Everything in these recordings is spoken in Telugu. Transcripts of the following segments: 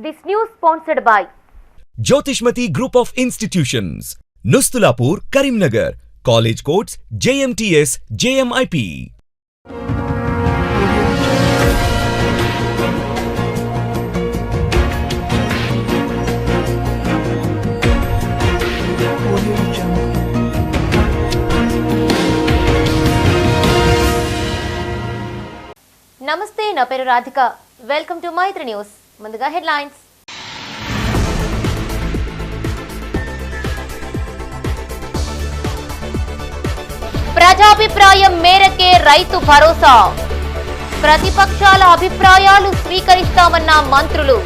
This news sponsored by Jyotishmati Group of Institutions, Nustulapur, Karimnagar, College Codes, JMTS, JMIP. నమస్తే నా పేరు Radhika welcome to Maitri news ముందుగా హెడ్లైన్స్ ప్రజాభిప్రాయం మేరకే రైతు భరోసా ప్రతిపక్షాల అభిప్రాయాలు స్వీకరిస్తామన్న మంత్రులు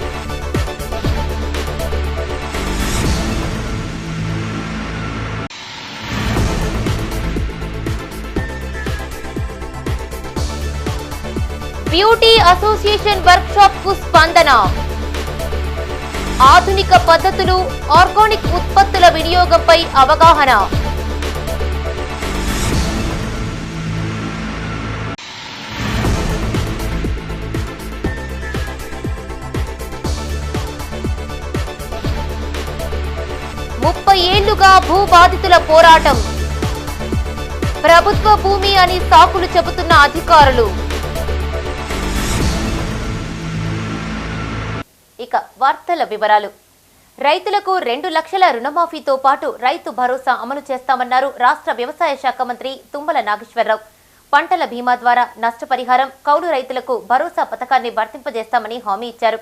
బ్యూటీ అసోసియేషన్ వర్క్షాప్ కు స్పందన ఆధునిక పద్ధతులు ఆర్గానిక్ ఉత్పత్తుల వినియోగంపై అవగాహన ముప్పై ఏళ్లుగా భూబాధితుల పోరాటం ప్రభుత్వ భూమి అని సాకులు చెబుతున్న అధికారులు. ఇక వార్తల వివరాలు. రైతులకు 2 లక్షల రుణమాఫీతో పాటు రైతు భరోసా అమలు చేస్తామన్నారు రాష్ట్ర వ్యవసాయ శాఖ మంత్రి తుమ్మల నాగేశ్వరరావు. పంటల బీమా ద్వారా నష్టపరిహారం, కౌలు రైతులకు భరోసా పథకాన్ని వర్తింపజేస్తామని హామీ ఇచ్చారు.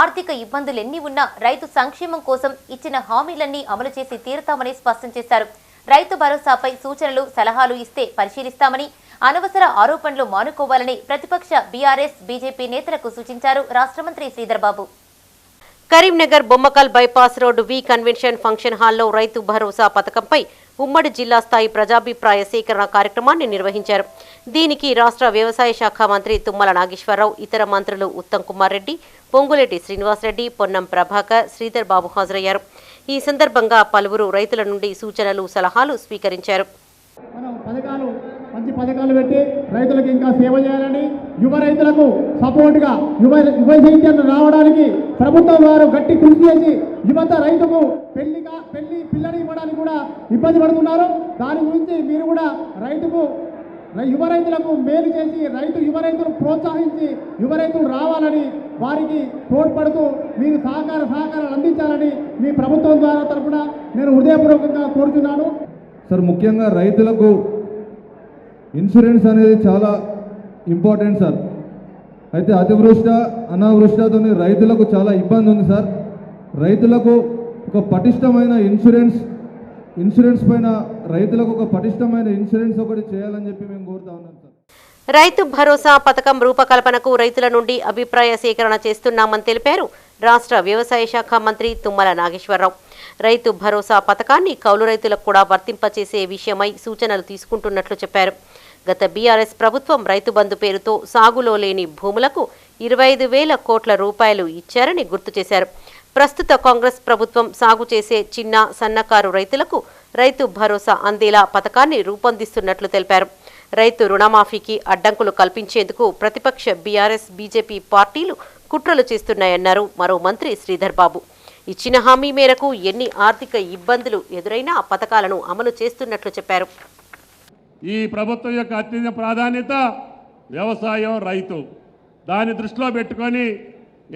ఆర్థిక ఇబ్బందులెన్ని ఉన్నా రైతు సంక్షేమం కోసం ఇచ్చిన హామీలన్నీ అమలు చేసి తీరుతామని స్పష్టం చేశారు. రైతు భరోసాపై సూచనలు, సలహాలు ఇస్తే పరిశీలిస్తామని, అనవసర ఆరోపణలు మానుకోవాలని ప్రతిపక్ష బీఆర్ఎస్, బీజేపీ నేతలకు సూచించారు రాష్ట్ర మంత్రి శ్రీధర్ బాబు. కరీంనగర్ బొమ్మకల్ బైపాస్ రోడ్డు వి కన్వెన్షన్ ఫంక్షన్ హాల్లో రైతు భరోసా పథకంపై ఉమ్మడి జిల్లా స్థాయి ప్రజాభిప్రాయ సేకరణ కార్యక్రమాన్ని నిర్వహించారు. దీనికి రాష్ట్ర వ్యవసాయ శాఖ మంత్రి తుమ్మల నాగేశ్వరరావు, ఇతర మంత్రులు ఉత్తమ్ కుమార్ రెడ్డి, పొంగులేటి శ్రీనివాసరెడ్డి, పొన్నం ప్రభాకర్, శ్రీధర్ బాబు హాజరయ్యారు. ఈ సందర్భంగా పలువురు రైతుల నుండి సూచనలు, సలహాలు స్వీకరించారు. మంచి పథకాలు పెట్టి రైతులకు ఇంకా సేవ చేయాలని, యువ రైతులకు సపోర్ట్గా యువ చైతన్యం రావడానికి ప్రభుత్వం వారు గట్టి కృషి చేసి యువత రైతుకు పిల్లని ఇవ్వడానికి కూడా ఇబ్బంది పడుతున్నారు. దాని గురించి మీరు కూడా యువ రైతులకు మేలు చేసి యువ రైతులు ప్రోత్సహించి యువ రైతులు రావాలని, వారికి తోడ్పడుతూ మీరు సహకారాలు అందించాలని మీ ప్రభుత్వం ద్వారా తరఫున నేను హృదయపూర్వకంగా కోరుతున్నాను. సార్, ముఖ్యంగా రైతులకు ఇన్సూరెన్స్ అనేది చాలా ఇంపార్టెంట్ సార్. అయితే అనావృష్టితో రైతులకు చాలా ఇబ్బంది ఉంది సార్. రైతులకు ఒక పటిష్టమైన ఇన్సూరెన్స్ పైన రైతులకు ఒక పటిష్టమైన ఇన్సూరెన్స్ ఒకటి చేయాలని చెప్పి మేము కోరుతా ఉన్నాం సార్. రైతు భరోసా పథకం రూపకల్పనకు రైతుల నుండి అభిప్రాయ సేకరణ చేస్తున్నామని తెలిపారు రాష్ట్ర వ్యవసాయ శాఖ మంత్రి తుమ్మల నాగేశ్వరరావు. రైతు భరోసా పథకాన్ని కౌలు రైతులకు కూడా వర్తింపచేసే విషయమై సూచనలు తీసుకుంటున్నట్లు చెప్పారు. గత బీఆర్ఎస్ ప్రభుత్వం రైతు బంధు పేరుతో సాగులో లేని భూములకు 25,000 కోట్ల రూపాయలు ఇచ్చారని గుర్తు చేశారు. ప్రస్తుత కాంగ్రెస్ ప్రభుత్వం సాగు చేసే చిన్న, సన్నకారు రైతులకు రైతు భరోసా అందేలా పథకాన్ని రూపొందిస్తున్నట్లు తెలిపారు. రైతు రుణమాఫీకి అడ్డంకులు కల్పించేందుకు ప్రతిపక్ష బీఆర్ఎస్, బీజేపీ పార్టీలు కుట్రలు చేస్తున్నాయన్నారు మరో మంత్రి శ్రీధర్ బాబు. ఇచ్చిన హామీ మేరకు ఎన్ని ఆర్థిక ఇబ్బందులు ఎదురైనా పథకాలను అమలు చేస్తున్నట్లు చెప్పారు. ఈ ప్రభుత్వం యొక్క అత్యంత ప్రాధాన్యత వ్యవసాయం, రైతు. దాన్ని దృష్టిలో పెట్టుకొని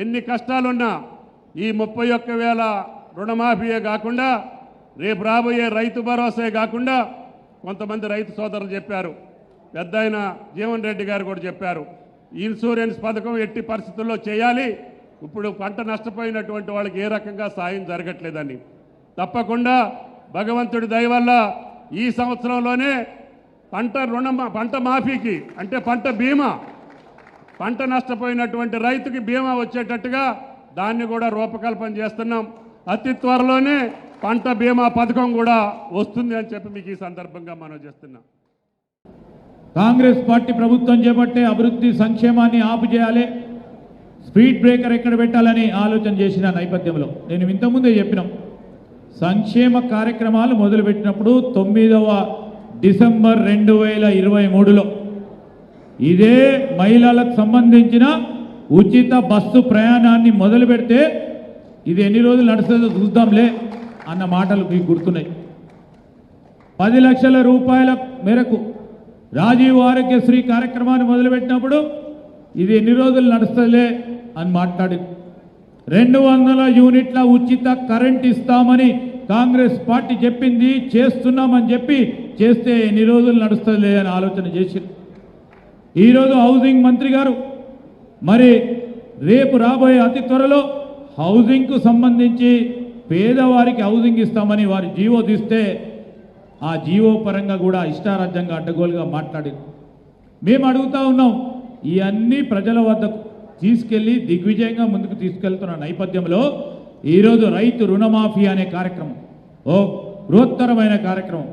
ఎన్ని కష్టాలున్నా ఈ 31,000 రుణమాఫీయే కాకుండా రేపు రాబోయే రైతు భరోసా కాకుండా కొంతమంది రైతు సోదరులు చెప్పారు, పెద్ద ఆయన జీవన్ రెడ్డి గారు కూడా చెప్పారు, ఇన్సూరెన్స్ పథకం ఎట్టి పరిస్థితుల్లో చేయాలి. ఇప్పుడు పంట నష్టపోయినటువంటి వాళ్ళకి ఏ రకంగా సాయం జరగట్లేదని. తప్పకుండా భగవంతుడి దయ వల్ల ఈ సంవత్సరంలోనే పంట మాఫీకి అంటే పంట బీమా, పంట నష్టపోయినటువంటి రైతుకి బీమా వచ్చేటట్టుగా దాన్ని కూడా రూపకల్పన చేస్తున్నాం. అతి త్వరలోనే పంట బీమా పథకం కూడా వస్తుంది అని చెప్పి మీకు ఈ సందర్భంగా మనం చేస్తున్నాం. కాంగ్రెస్ పార్టీ ప్రభుత్వం చేపట్టే అభివృద్ధి సంక్షేమాన్ని ఆపు చేయాలి, స్పీడ్ బ్రేకర్ ఎక్కడ పెట్టాలని ఆలోచన చేసిన నేపథ్యంలో నేను ఇంతకుముందే చెప్పినాం, సంక్షేమ కార్యక్రమాలు మొదలుపెట్టినప్పుడు 9వ డిసెంబర్ 2023లో ఇదే మహిళలకు సంబంధించిన ఉచిత బస్సు ప్రయాణాన్ని మొదలు పెడితే ఇది ఎన్ని రోజులు నడుస్తుందో చూద్దాంలే అన్న మాటలు మీకు గుర్తున్నాయి. 10 లక్షల రూపాయల మేరకు రాజీవ్ ఆరోగ్యశ్రీ కార్యక్రమాన్ని మొదలుపెట్టినప్పుడు ఇది ఎన్ని రోజులు నడుస్తుందిలే అని మాట్లాడి 200 యూనిట్ల ఉచిత కరెంట్ ఇస్తామని కాంగ్రెస్ పార్టీ చెప్పింది, చేస్తున్నామని చెప్పి చేస్తే ఎన్ని రోజులు నడుస్తుందిలే అని ఆలోచన చేసింది. ఈరోజు హౌసింగ్ మంత్రి గారు మరి రేపు రాబోయే అతి త్వరలో హౌసింగ్కు సంబంధించి పేదవారికి హౌసింగ్ ఇస్తామని వారి జీవో తీస్తే ఆ జీవో పరంగా కూడా ఇష్టారాజ్యంగా అడ్డగోలుగా మాట్లాడింది. మేము అడుగుతా ఉన్నాం, ఈ అన్ని ప్రజల వద్దకు తీసుకెళ్లి దిగ్విజయంగా ముందుకు తీసుకెళ్తున్న నేపథ్యంలో ఈరోజు రైతు రుణమాఫీ అనే కార్యక్రమం ఓ బృహత్తరమైన కార్యక్రమం.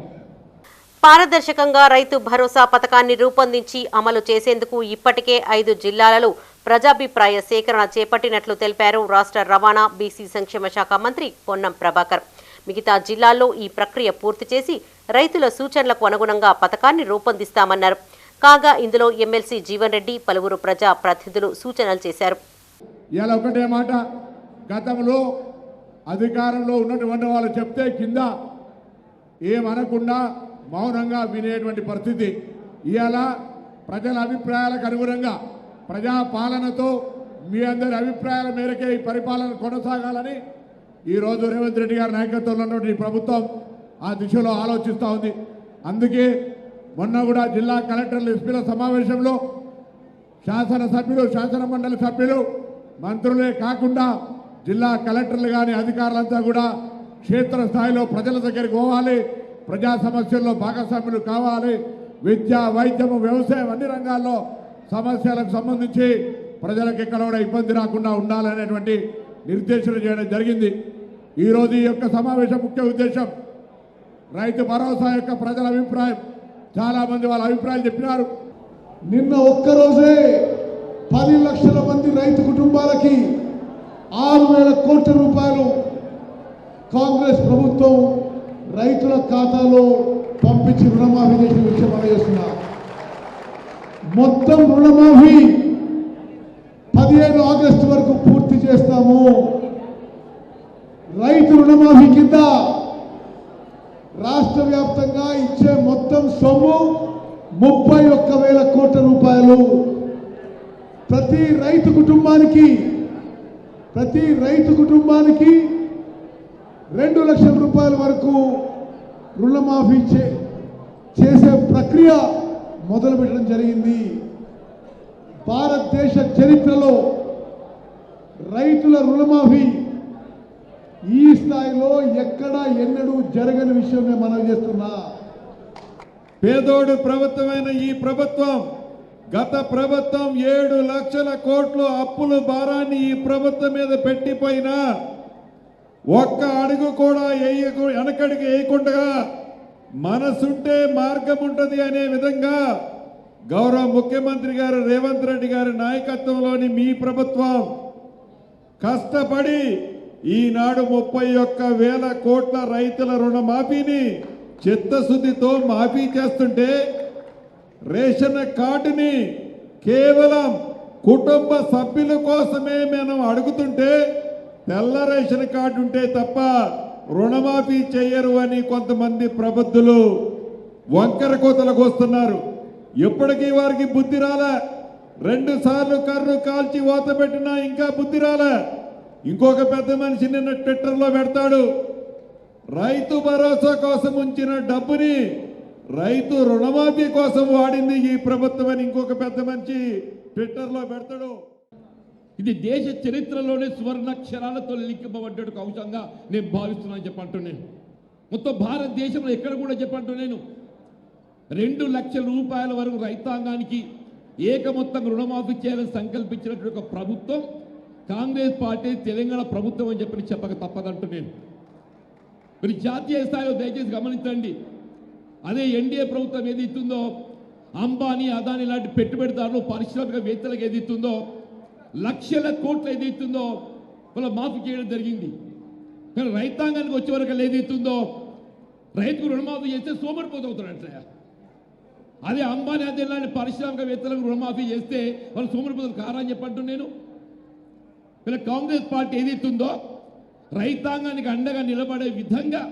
పారదర్శకంగా రైతు భరోసా పథకాన్ని రూపొందించి అమలు చేసేందుకు ఇప్పటికే 5 జిల్లాలలో ప్రజాభిప్రాయ సేకరణ చేపట్టినట్లు తెలిపారు రాష్ట్ర రవాణా బీసీ సంక్షేమ శాఖ మంత్రి పొన్నం ప్రభాకర్. మిగతా జిల్లాల్లో ఈ ప్రక్రియ పూర్తి చేసి రైతుల సూచనలకు అనుగుణంగా పథకాన్ని రూపొందిస్తామన్నారు. కాగా ఇందులో ఎమ్మెల్సీ జీవన్ రెడ్డి, పలువురు ప్రజా ప్రతినిధులు సూచనలు చేశారు. ఇలా ఒకటే మాట, గతంలో అధికారంలో ఉన్నటువంటి వాళ్ళు చెప్తే కింద ఏమనకుండా మౌనంగా వినేటువంటి పరిస్థితి. ఇవాళ ప్రజల అభిప్రాయాలకు అనుగుణంగా ప్రజాపాలనతో మీ అందరి అభిప్రాయాల మేరకే ఈ పరిపాలన కొనసాగాలని ఈరోజు రేవంత్ రెడ్డి గారి నాయకత్వంలో ఉన్నటువంటి ప్రభుత్వం ఆ దిశలో ఆలోచిస్తూ ఉంది. అందుకే మొన్న కూడా జిల్లా కలెక్టర్ల ఎస్పీల సమావేశంలో శాసనసభ్యులు, శాసన మండలి సభ్యులు, మంత్రులే కాకుండా జిల్లా కలెక్టర్లు కానీ అధికారులంతా కూడా క్షేత్రస్థాయిలో ప్రజల దగ్గరికి పోవాలి, ప్రజా సమస్యల్లో భాగస్వాములు కావాలి, విద్య, వైద్యము, వ్యవసాయం అన్ని రంగాల్లో సమస్యలకు సంబంధించి ప్రజలకు ఎక్కడ కూడా ఇబ్బంది రాకుండా ఉండాలనేటువంటి నిర్దేశన చేయడం జరిగింది. ఈరోజు ఈ యొక్క సమావేశం ముఖ్య ఉద్దేశం రైతు భరోసా యొక్క ప్రజల అభిప్రాయం. చాలామంది వాళ్ళ అభిప్రాయాలు చెప్పినారు. నిన్న ఒక్కరోజే 10 లక్షల మంది రైతు కుటుంబాలకి 6,000 కోట్ల రూపాయలు కాంగ్రెస్ ప్రభుత్వం రైతుల ఖాతాలో పంపించి రుణమాఫీ చేసిన విషయం మనం చేస్తున్నా. మొత్తం రుణమాఫీ 15 ఆగస్టు వరకు పూర్తి చేస్తాము. రైతు రుణమాఫీ కింద రాష్ట్ర వ్యాప్తంగా ఇచ్చే మొత్తం సొమ్ము 31,000 కోట్ల రూపాయలు. ప్రతి రైతు కుటుంబానికి 2 లక్షల రూపాయల వరకు రుణమాఫీ చేసే ప్రక్రియ మొదలుపెట్టడం జరిగింది. భారతదేశ చరిత్రలో రైతుల రుణమాఫీ ఈ స్థాయిలో ఎక్కడా ఎన్నడూ జరగని విషయం నేను మనవి చేస్తున్నా. పేదోడు ప్రభుత్వమైన ఈ ప్రభుత్వం, గత ప్రభుత్వం 7 లక్షల కోట్లు అప్పుల భారాన్ని ఈ ప్రభుత్వం మీద పెట్టిపోయినా ఒక్క అడుగు కూడా వెనకడికి వేయకుండా మనసుంటే మార్గం ఉంటుంది అనే విధంగా గౌరవ ముఖ్యమంత్రి గారు రేవంత్ రెడ్డి గారి నాయకత్వంలోని మీ ప్రభుత్వం కష్టపడి ఈనాడు 31,000 కోట్ల రైతుల రుణమాఫీని చిత్తశుద్ధితో మాఫీ చేస్తుంటే, రేషన్ కార్డుని కేవలం కుటుంబ సభ్యుల కోసమే మనం అడుగుతుంటే, తెల్ల రేషన్ కార్డు ఉంటే తప్ప రుణమాఫీ చేయరు అని కొంతమంది ప్రబుద్ధులు వంకర కోతలకు వస్తున్నారు. ఎప్పటికీ వారికి బుద్ధి రాలే. 2 సార్లు కర్రు కాల్చి ఓత పెట్టినా ఇంకా బుద్ధి రాలే. ఇంకొక పెద్ద మనిషి నిన్న ట్విట్టర్లో పెడతాడు, రైతు భరోసా కోసం ఉంచిన డబ్బుని రైతు రుణమాఫీ కోసం వాడింది ఈ ప్రభుత్వం అని ఇంకొక పెద్ద మనిషి ట్విట్టర్లో పెడతాడు. ఇది దేశ చరిత్రలోనే సువర్ణాక్షరాలతో లిఖింపబడ్డ అంశంగా నేను భావిస్తున్నాను చెప్పంటున్నాను. మొత్తం భారతదేశంలో ఎక్కడ కూడా చెప్పంటున్నాను 2 లక్షల రూపాయల వరకు రైతాంగానికి ఏకమొత్తం రుణమాఫీ చేయాలని సంకల్పించినటువంటి ఒక ప్రభుత్వం కాంగ్రెస్ పార్టీ, తెలంగాణ ప్రభుత్వం అని చెప్పక తప్పదంటున్నాను. మీరు జాతీయ స్థాయిలో దయచేసి గమనించండి. అదే ఎన్డీఏ ప్రభుత్వం ఏది ఇస్తుందో, అంబానీ, అదానీ లాంటి పెట్టుబడిదారులు, పారిశ్రామికవేత్తలకు ఏది ఇస్తుందో, లక్షల కోట్లు ఏది ఇస్తుందో వాళ్ళ మాఫీ చేయడం జరిగింది. కానీ రైతాంగానికి వచ్చే వరకు ఏది ఇస్తుందో రైతుకు రుణమాఫీ చేస్తే సోమరిపోతవుతాడంట. అదే అంబానీ, అదే లాంటి పారిశ్రామికవేత్తలకు రుణమాఫీ చేస్తే వాళ్ళు సోమరిపోతారు కారా అని చెప్పంటు నేను. వీళ్ళ కాంగ్రెస్ పార్టీ ఏది ఇస్తుందో రైతాంగానికి అండగా నిలబడే విధంగా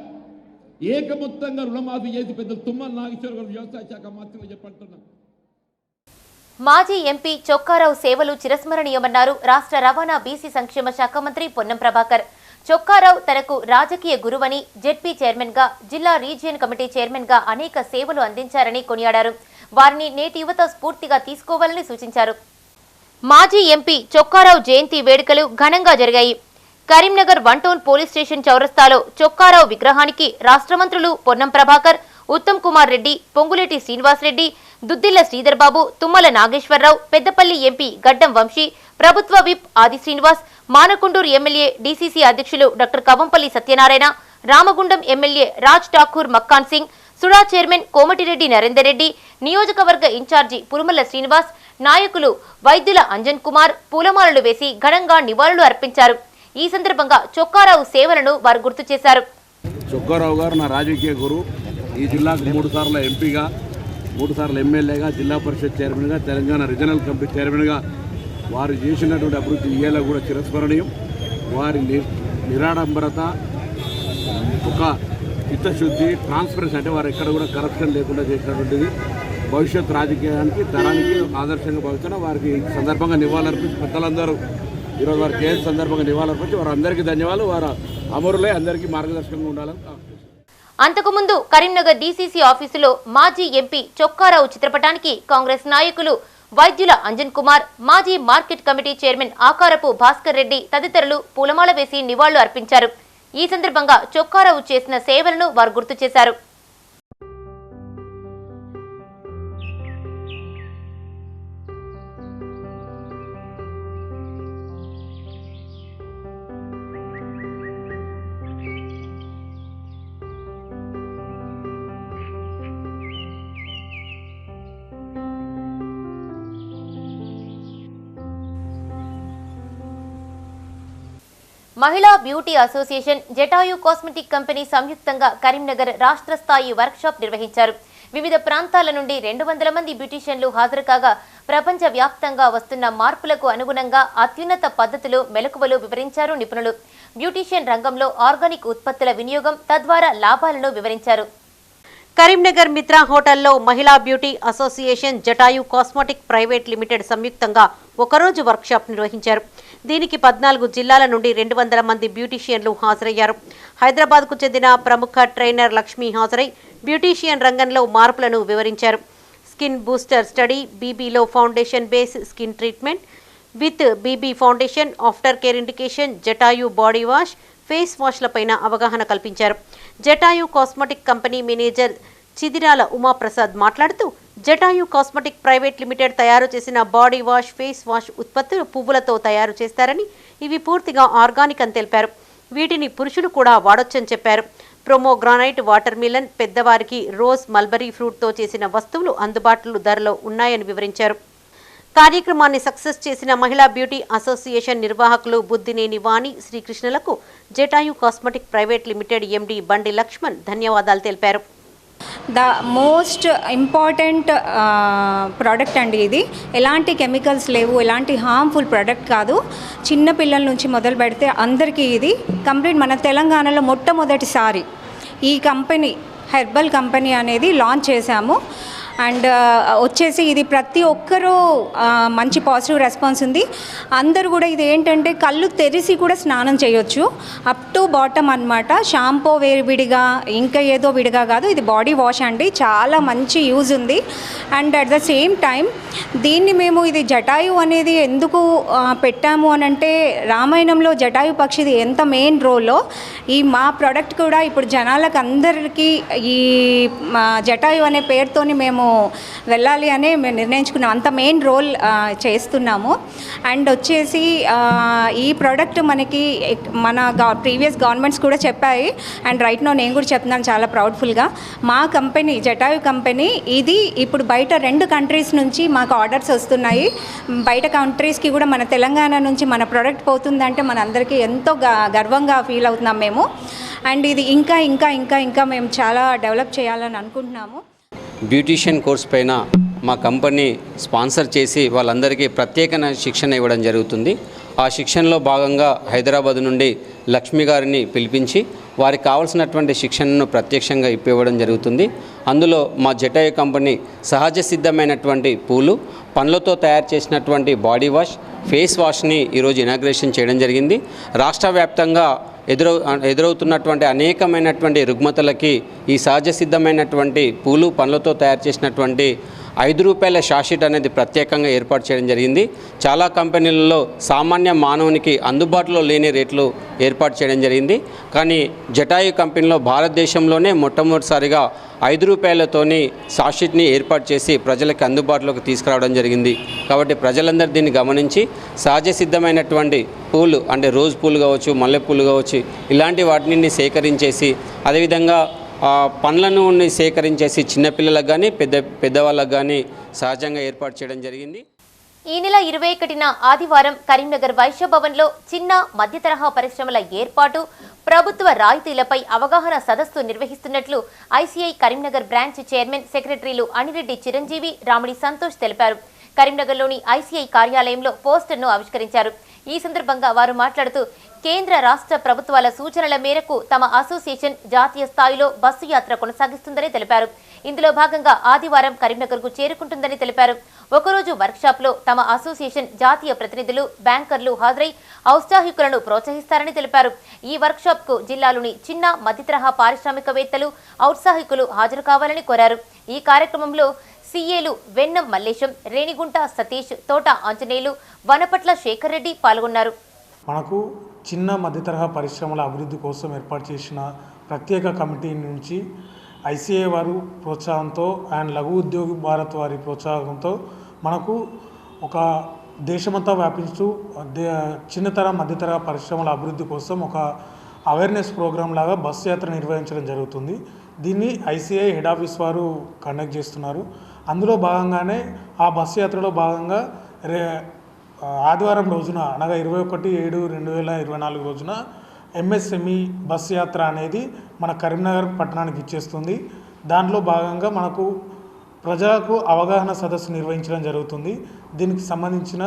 ఏకమొత్తంగా రుణమాఫీ చేసి పెద్ద తుమ్మల నాగేశ్వర గారు వ్యవసాయ శాఖ మంత్రిగా చెప్పంటున్నాం. మాజీ ఎంపీ చొక్కారావు సేవలు చిరస్మరణీయమన్నారు రాష్ట్ర రవాణా బీసీ సంక్షేమ శాఖ మంత్రి పొన్నం ప్రభాకర్. చొక్కారావు తనకు రాజకీయ గురువని, జెడ్పీ చైర్మన్ గా, జిల్లా రీజియన్ కమిటీ చైర్మన్ గా అనేక సేవలు అందించారని కొనియాడారు. వారిని నేటి యువత స్ఫూర్తిగా తీసుకోవాలని సూచించారు. మాజీ ఎంపీ చొక్కారావు జయంతి వేడుకలు ఘనంగా జరిగాయి. కరీంనగర్ 1 టౌన్ పోలీస్ స్టేషన్ చౌరస్తాలో చొక్కారావు విగ్రహానికి రాష్ట్ర మంత్రులు పొన్నం ప్రభాకర్, ఉత్తమ్ కుమార్ రెడ్డి, పొంగులేటి శ్రీనివాసరెడ్డి, దుద్దిళ్ల శ్రీధర్ బాబు, తుమ్మల నాగేశ్వరరావు, పెద్దపల్లి ఎంపీ గడ్డం వంశీ, ప్రభుత్వ విప్ ఆది శ్రీనివాస్, మానకొండూరు ఎమ్మెల్యే డీసీసీ అధ్యక్షులు doctor Kavampalli Satyanarayana, Ramagundam MLA Raj Thakur Makkhan Singh, SUDA chairman Komatireddy Narender Reddy, నియోజకవర్గ ఇన్ఛార్జి పురుమల్ల శ్రీనివాస్, నాయకులు వైద్యుల అంజన్ కుమార్ పూలమాలలు వేసి ఘనంగా నివాళులు అర్పించారు. ఈ సందర్భంగా చొక్కారావు సేవలను వారు గుర్తు చేశారు. చొక్కారావు గారు నా రాజకీయ గురువు. ఈ జిల్లాకు 3 సార్లు ఎంపీగా, 3 సార్లు ఎమ్మెల్యేగా, జిల్లా పరిషత్ చైర్మన్గా, తెలంగాణ రీజనల్ కమిటీ చైర్మన్గా వారు చేసినటువంటి అభివృద్ధి ఇయ్యేలా కూడా చిరస్మరణీయం. వారి నిరాడంబరత, ఒక చిత్తశుద్ధి, ట్రాన్స్పరెన్సీ, అంటే వారు ఎక్కడ కూడా కరప్షన్ లేకుండా చేసినటువంటిది భవిష్యత్ రాజకీయానికి, తరానికి ఆదర్శంగా భావిస్తున్న వారికి సందర్భంగా నివాళులర్పించి పెద్దలందరూ ఈరోజు వారి కేసు సందర్భంగా నివాళులర్పించి వారు అందరికీ ధన్యవాదాలు. వారు అమరులే, అందరికీ మార్గదర్శకంగా ఉండాలని. అంతకుముందు కరీంనగర్ డీసీసీ ఆఫీసులో మాజీ ఎంపీ చొక్కారావు చిత్రపటానికి కాంగ్రెస్ నాయకులు వైద్యుల అంజన్ కుమార్, మాజీ మార్కెట్ కమిటీ చైర్మన్ ఆకారపు భాస్కర్ రెడ్డి తదితరులు పూలమాల వేసి నివాళులు అర్పించారు. ఈ సందర్భంగా చొక్కారావు చేసిన సేవలను వారు గుర్తు చేశారు. మహిళా beauty association, Jatayu cosmetic company సంయుక్తంగా కరీంనగర్ రాష్ట్ర స్థాయి వర్క్షాప్ నిర్వహించారు. వివిధ ప్రాంతాల నుండి 200 మంది బ్యూటీషియన్లు హాజరు కాగా ప్రపంచ వ్యాప్తంగా వస్తున్న మార్పులకు అనుగుణంగా అత్యున్నత పద్ధతులు, మెలకువలు వివరించారు నిపుణులు. బ్యూటీషియన్ రంగంలో ఆర్గానిక్ ఉత్పత్తుల వినియోగం, తద్వారా లాభాలను వివరించారు. కరీంనగర్ మిత్రా హోటల్లో మహిళా beauty association, Jatayu cosmetic private limited సంయుక్తంగా ఒకరోజు వర్క్షాప్ నిర్వహించారు. దీనికి 14 జిల్లాల నుండి 200 మంది బ్యూటీషియన్లు హాజరయ్యారు. హైదరాబాద్కు చెందిన ప్రముఖ ట్రైనర్ లక్ష్మి హాజరై బ్యూటీషియన్ రంగంలో మార్పులను వివరించారు. స్కిన్ బూస్టర్ స్టడీ, బీబీలో foundation base skin treatment with BB foundation, after care indication, Jatayu body wash, face వాష్లపైన అవగాహన కల్పించారు. Jatayu cosmetic company manager Chidirala Umaprasad మాట్లాడుతూ, జటాయు కాస్మెటిక్ ప్రైవేట్ లిమిటెడ్ తయారు చేసిన బాడీ వాష్, ఫేస్ వాష్ ఉత్పత్తులు పువ్వులతో తయారు చేస్తారని, ఇవి పూర్తిగా ఆర్గానిక్ అని తెలిపారు. వీటిని పురుషులు కూడా వాడొచ్చని చెప్పారు. ప్రోమోగ్రానైట్, వాటర్ మిలన్, పెద్దవారికి రోజ్, మల్బరీ ఫ్రూట్తో చేసిన వస్తువులు అందుబాటులో ధరలో ఉన్నాయని వివరించారు. కార్యక్రమాన్ని సక్సెస్ చేసిన మహిళా బ్యూటీ అసోసియేషన్ నిర్వాహకులు బుద్దినేని వాణి, శ్రీకృష్ణలకు Jatayu cosmetic private limited MD Bandi Lakshman ధన్యవాదాలు తెలిపారు. ద మోస్ట్ ఇంపార్టెంట్ ప్రోడక్ట్ అండి ఇది. ఎలాంటి కెమికల్స్ లేవు, ఎలాంటి హార్మ్ఫుల్ ప్రోడక్ట్ కాదు. చిన్న పిల్లల నుంచి మొదలు పెడితే అందరికీ ఇది కంప్లీట్. మన తెలంగాణలో మొట్టమొదటిసారి ఈ కంపెనీ, హెర్బల్ కంపెనీ అనేది లాంచ్ చేశాము. అండ్ వచ్చేసి ఇది ప్రతి ఒక్కరూ మంచి పాజిటివ్ రెస్పాన్స్ ఉంది. అందరూ కూడా ఇది ఏంటంటే కళ్ళు తెరిసి కూడా స్నానం చేయొచ్చు, అప్ టు బాటమ్ అన్నమాట. షాంపూ వేరు విడిగా, ఇంకా ఏదో విడిగా కాదు, ఇది బాడీ వాష్ అండి. చాలా మంచి యూజ్ ఉంది. And at the same time దీన్ని మేము ఇది జటాయు అనేది ఎందుకు పెట్టాము అని అంటే, రామాయణంలో జటాయు పక్షిది ఎంత మెయిన్ రోలో ఈ మా ప్రోడక్ట్ కూడా ఇప్పుడు జనాలకు అందరికీ ఈ జటాయు అనే పేరుతోని మేము వెళ్ళాలి అని మేము నిర్ణయించుకున్నాం. అంత మెయిన్ రోల్ చేస్తున్నాము. అండ్ వచ్చేసి ఈ ప్రోడక్ట్ మనకి మన ప్రీవియస్ గవర్నమెంట్స్ కూడా చెప్పాయి. అండ్ రైట్ నో నేను కూడా చెప్తున్నాను చాలా ప్రౌడ్ఫుల్గా. మా కంపెనీ జటాయు కంపెనీ ఇది ఇప్పుడు బయట 2 కంట్రీస్ నుంచి మాకు ఆర్డర్స్ వస్తున్నాయి. బయట కంట్రీస్కి కూడా మన తెలంగాణ నుంచి మన ప్రోడక్ట్ పోతుందంటే మన అందరికీ ఎంతో గర్వంగా ఫీల్ అవుతున్నాం మేము. అండ్ ఇది ఇంకా ఇంకా ఇంకా ఇంకా మేము చాలా డెవలప్ చేయాలని అనుకుంటున్నాము. బ్యూటీషియన్ కోర్స్ పైన మా కంపెనీ స్పాన్సర్ చేసి వాళ్ళందరికీ ప్రత్యేక శిక్షణ ఇవ్వడం జరుగుతుంది. ఆ శిక్షణలో భాగంగా హైదరాబాద్ నుండి లక్ష్మి గారిని పిలిపించి వారికి కావాల్సినటువంటి శిక్షణను ప్రత్యక్షంగా ఇప్పివ్వడం జరుగుతుంది. అందులో మా జటాయు కంపెనీ సహజ సిద్ధమైనటువంటి పూలు, పండ్లతో తయారు చేసినటువంటి బాడీ వాష్, ఫేస్ వాష్ని ఈరోజు ఇనాగ్రేషన్ చేయడం జరిగింది. రాష్ట్ర వ్యాప్తంగా ఎదురవుతున్నటువంటి అనేకమైనటువంటి రుగ్మతలకి ఈ సహజ సిద్ధమైనటువంటి పూలు, పండ్లతో తయారు చేసినటువంటి 5 రూపాయల షాషీట్ అనేది ప్రత్యేకంగా ఏర్పాటు చేయడం జరిగింది. చాలా కంపెనీలలో సామాన్య మానవునికి అందుబాటులో లేని రేట్లు ఏర్పాటు చేయడం జరిగింది. కానీ జటాయు కంపెనీలో భారతదేశంలోనే మొట్టమొదటిసారిగా 5 రూపాయలతోని షాషీట్ని ఏర్పాటు చేసి ప్రజలకు అందుబాటులోకి తీసుకురావడం జరిగింది. కాబట్టి ప్రజలందరూ దీన్ని గమనించి సహజ సిద్ధమైనటువంటి పూలు అంటే రోజ్ పూలు కావచ్చు, మల్లెపూలు కావచ్చు, ఇలాంటి వాటిని సేకరించేసి అదేవిధంగా పండ్లను సేకరించేసి చిన్నపిల్లలకు కానీ పెద్దవాళ్ళకు కానీ సహజంగా ఏర్పాటు చేయడం జరిగింది. ఈ నెల 21న ఆదివారం కరీంనగర్ వైశ్య భవన్లో చిన్న మధ్య తరహా పరిశ్రమల ఏర్పాటు, ప్రభుత్వ రాయితీలపై అవగాహన సదస్సు నిర్వహిస్తున్నట్లు ఐసీఐ కరీంనగర్ బ్రాంచ్ చైర్మన్ సెక్రటరీలు అనిరెడ్డి చిరంజీవి, రాముడి సంతోష్ తెలిపారు. కరీంనగర్లోని ఐసీఐ కార్యాలయంలో పోస్టర్ను ఆవిష్కరించారు. ఈ సందర్భంగా వారు మాట్లాడుతూ కేంద్ర రాష్ట్ర ప్రభుత్వాల సూచనల మేరకు తమ అసోసియేషన్ జాతీయ స్థాయిలో బస్సు యాత్ర కొనసాగిస్తుందని తెలిపారు. ఇందులో భాగంగా ఆదివారం కరీంనగర్కు చేరుకుంటుందని తెలిపారు. ఒకరోజు వర్క్షాప్లో తమ అసోసియేషన్ జాతీయ ప్రతినిధులు, బ్యాంకర్లు హాజరై ఔత్సాహికులను ప్రోత్సహిస్తారని తెలిపారు. ఈ వర్క్షాప్కు జిల్లాలోని చిన్న మధ్యతరహా పారిశ్రామికవేత్తలు, ఔత్సాహికులు హాజరు కావాలని కోరారు. ఈ కార్యక్రమంలో సీఏలు వెన్నం మల్లేశం, రేణిగుంట సతీష్, తోట ఆంజనేయులు, వనపట్ల శేఖర్ రెడ్డి పాల్గొన్నారు. మనకు చిన్న మధ్యతరహా పరిశ్రమల అభివృద్ధి కోసం ఏర్పాటు చేసిన ప్రత్యేక కమిటీ నుంచి ఐసీఐ వారు ప్రోత్సాహంతో అండ్ లఘు ఉద్యోగి భారత్ వారి ప్రోత్సాహంతో మనకు ఒక దేశమంతా వ్యాపించు చిన్నతర మధ్యతర పరిశ్రమల అభివృద్ధి కోసం ఒక అవేర్నెస్ ప్రోగ్రాం లాగా బస్సు యాత్ర నిర్వహించడం జరుగుతుంది. దీన్ని ఐసీఐ హెడ్ ఆఫీస్ వారు కండక్ట్ చేస్తున్నారు. అందులో భాగంగానే ఆ బస్సు యాత్రలో భాగంగా ఆదివారం రోజున అనగా 21/7/2024 రోజున ఎంఎస్ఎంఈ బస్సు యాత్ర అనేది మన కరీంనగర్ పట్టణానికి ఇచ్చేస్తుంది. దాంట్లో భాగంగా మనకు ప్రజలకు అవగాహన సదస్సు నిర్వహించడం జరుగుతుంది. దీనికి సంబంధించిన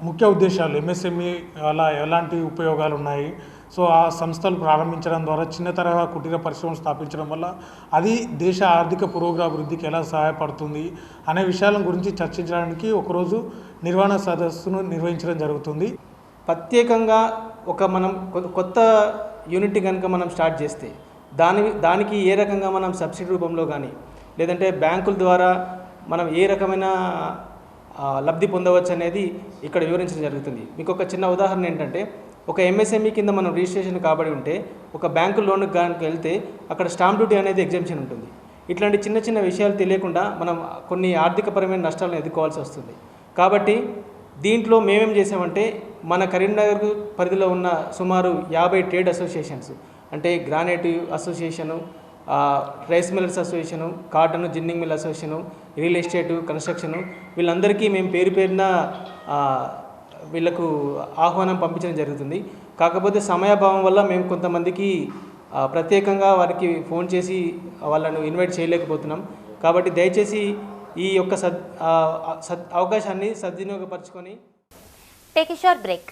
ముఖ్య ఉద్దేశాలు, ఎంఎస్ఎంఈ వల్ల ఎలాంటి ఉపయోగాలు ఉన్నాయి, సో ఆ సంస్థలు ప్రారంభించడం ద్వారా చిన్న తరహా కుటీర పరిశ్రమలు స్థాపించడం వల్ల అది దేశ ఆర్థిక పురోగతికి ఎలా సహాయపడుతుంది అనే విషయాల గురించి చర్చించడానికి ఒకరోజు నిర్వహణ సదస్సును నిర్వహించడం జరుగుతుంది. ప్రత్యేకంగా మనం కొత్త యూనిట్ కనుక మనం స్టార్ట్ చేస్తే దానికి ఏ రకంగా మనం సబ్సిడీ రూపంలో కానీ లేదంటే బ్యాంకుల ద్వారా మనం ఏ రకమైన లబ్ధి పొందవచ్చు అనేది ఇక్కడ వివరించడం జరుగుతుంది. మీకు ఒక చిన్న ఉదాహరణ ఏంటంటే, ఒక ఎంఎస్ఎంఈ కింద మనం రిజిస్ట్రేషన్ కాబడి ఉంటే ఒక బ్యాంకు లోన్కి కనుక వెళ్తే అక్కడ స్టాంప్ డ్యూటీ అనేది ఎగ్జామ్షన్ ఉంటుంది. ఇట్లాంటి చిన్న చిన్న విషయాలు తెలియకుండా మనం కొన్ని ఆర్థికపరమైన నష్టాలను ఎదుర్కోవాల్సి వస్తుంది. కాబట్టి దీంట్లో మేమేం చేసామంటే, మన కరీంనగర్ పరిధిలో ఉన్న సుమారు 50 ట్రేడ్ అసోసియేషన్స్ అంటే granite association, rice millers association, cotton ginning mill association, real estate, construction, వీళ్ళందరికీ మేము పేరున వీళ్ళకు ఆహ్వానం పంపించడం జరుగుతుంది. కాకపోతే సమయాభావం వల్ల మేము కొంతమందికి ప్రత్యేకంగా వారికి ఫోన్ చేసి వాళ్ళను ఇన్వైట్ చేయలేకపోతున్నాం. కాబట్టి దయచేసి ఈ యొక్క అవకాశాన్ని సద్వినియోగపరచుకొని take a short break.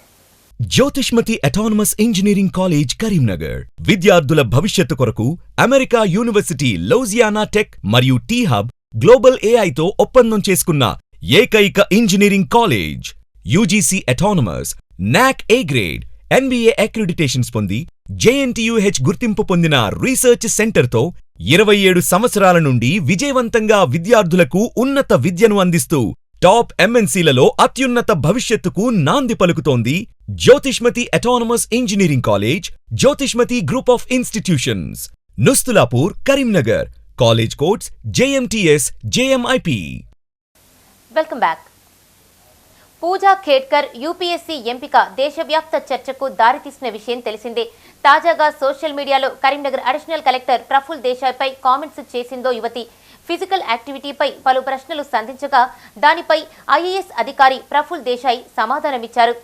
Jyothishmathi autonomous engineering college Karimnagar విద్యార్థుల భవిష్యత్తు కొరకు అమెరికా యూనివర్సిటీ లౌజియానా టెక్ మరియు టీ హబ్ గ్లోబల్ ఏఐతో ఒప్పందం చేసుకున్న ఏకైక ఇంజనీరింగ్ కాలేజ్. యూజీసీ అటానమస్, నాక్ ఏ గ్రేడ్, NBA అక్రిడిటేషన్స్ పొంది JNTUH గుర్తింపు పొందిన రీసెర్చ్ సెంటర్తో 27 సంవత్సరాల నుండి విజయవంతంగా విద్యార్థులకు ఉన్నత విద్యను అందిస్తూ టాప్ MNCలలో అత్యున్నత భవిష్యత్తుకు నాంది పలుకుతోంది Jyothishmathi autonomous engineering college, Jyothishmathi group of institutions, Nustulapur, Karimnagar. College codes JMTS, JMIP. Welcome back. Pooja Khedkar UPSC ఎంపిక దేశవ్యాప్త చర్చకు దారితీసిన విషయం తెలిసిందే. తాజాగా సోషల్ మీడియాలో కరీంనగర్ అడిషనల్ కలెక్టర్ ప్రఫుల్ దేశాయ్పై కామెంట్స్ చేసిందో యువతి. ఫిజికల్ యాక్టివిటీపై పలు ప్రశ్నలు సంధించగా దానిపై ఐఏఎస్ అధికారి ప్రఫుల్ దేశాయ్ సమాధానమిచ్చారు.